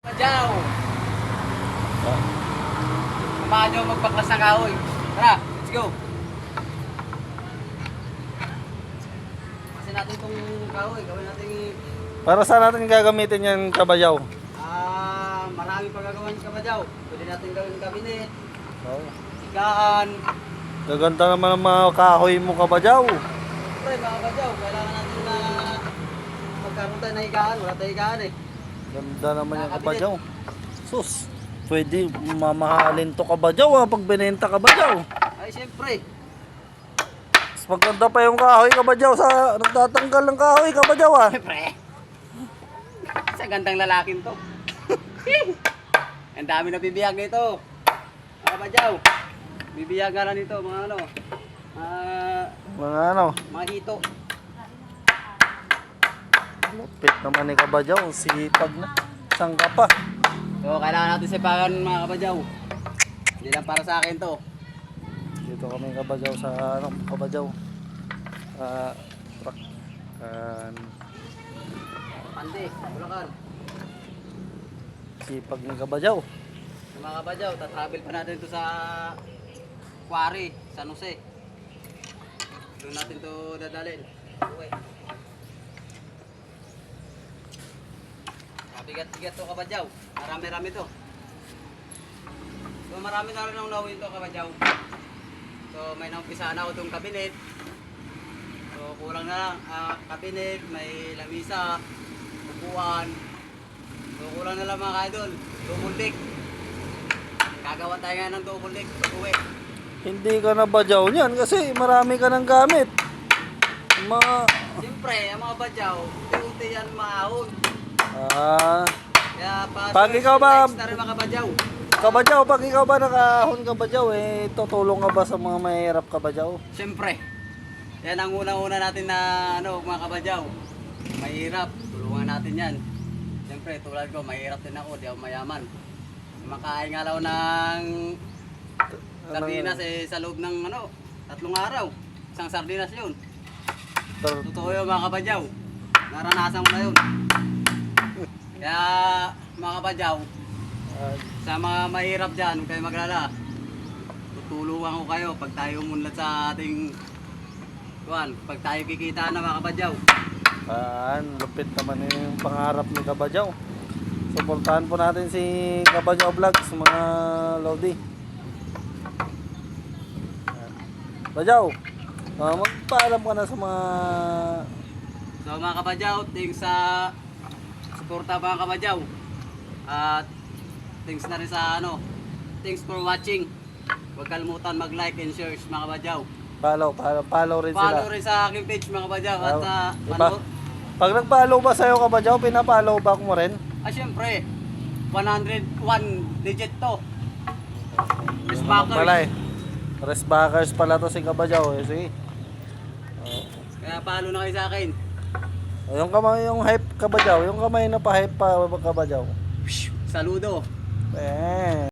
Madyaw! Samahan nyo magbaklas ng kahoy. Tara, let's go! Kasi natin itong kahoy, gawin natin... Para saan natin gagamitin yan, Kabayaw? Maraming pagkagawa ng kabadyaw. Pwede natin gawin kabinet, Oh. higaan. Gaganda naman ang mga kahoy mo, Kabayaw. Siyempre mga kabadyaw, kailangan natin na magkaroon tayo ng higaan. Wala tayo higaan eh. Ganda naman yung Kabayaw. Sus, pwede mamahalin to, Kabayaw, pag binenta, Kabayaw. Ay siyempre. Mas maganda pa yung kahoy, Kabayaw, sa nagtatanggal ng kahoy, Kabayaw, Siyempre. Sa gandang lalaking to. Ang dami na bibiyag nito. Mga kabadyaw. Bibiyag nga lang nito, mga ano. Mga ano, Mga hito. lupit naman ni Kabayaw, sipag na. Sangka pa. So, kailangan natin sipagan mga kabadyaw. Hindi lang para sa akin to. Dito kami, Kabayaw, sa ano, Kabayaw. Truck. Pandi, Bulacan. Sipag ni Kabayaw. So, mga kabadyaw, tatravel pa natin to sa Quarry, San Jose. Doon natin to dadalhin. Okay. Bigat-bigat to kabadyaw. Marami-rami to. So marami na rin ang nauwin to kabadyaw. So may naumpisahan ako itong kabinet. So kulang na lang. Kabinet, may lamisa, upuan. So kulang na lang mga kaidol. Double deck. Gagawa tayo nga ng double deck pag-uwi. Hindi ka na Bayaw niyan kasi marami ka ng gamit. Siyempre, ang mga badyaw, unti-unti yan maahon. Kaya Pag ikaw ba- na rin mga badyaw. Kabayaw, pag ikaw ba nakahon, Kabayaw, tutulong ka ba sa mga mahirap, Kabayaw? Siyempre, yan ang unang-una natin na mga kabadyaw. Mahirap, tulungan natin yan. Siyempre, tulad ko, mahirap din ako, di ako mayaman. Makain nga lang ng sardinas sa loob ng 3 araw. Isang sardinas yun. Totoo yun mga kabadyaw. Naranasan ko na yun. Kaya mga kabadyaw, sa mga mahirap dyan, huwag kayo maglala. Tutulungan ko kayo pag tayo umunlad sa ating pag tayo kikita na mga kabadyaw. Lupit naman yung pangarap ni Kabayaw. Suportahan po natin si Kabayaw Vlogs, mga Lodi. Kabayaw, magpaalam ka na sa mga... So mga kabadyaw, thanks sa suporta mga kabadyaw. At thanks na rin sa thanks for watching. Huwag kalimutan mag-like and share mga kabadyaw. Follow rin sila. Follow rin sa aking page mga kabadyaw. At Pag nag-follow ba sa'yo, Kabayaw, pina-follow back mo rin? syempre, 101 digit to. Resbackers. Resbackers pala to si Kabayaw. Sige. Kaya follow na kayo sa akin. Yung kamay, yung hype, Kabayaw. Yung kamay na pa-hype pa, Kabayaw. Saludo.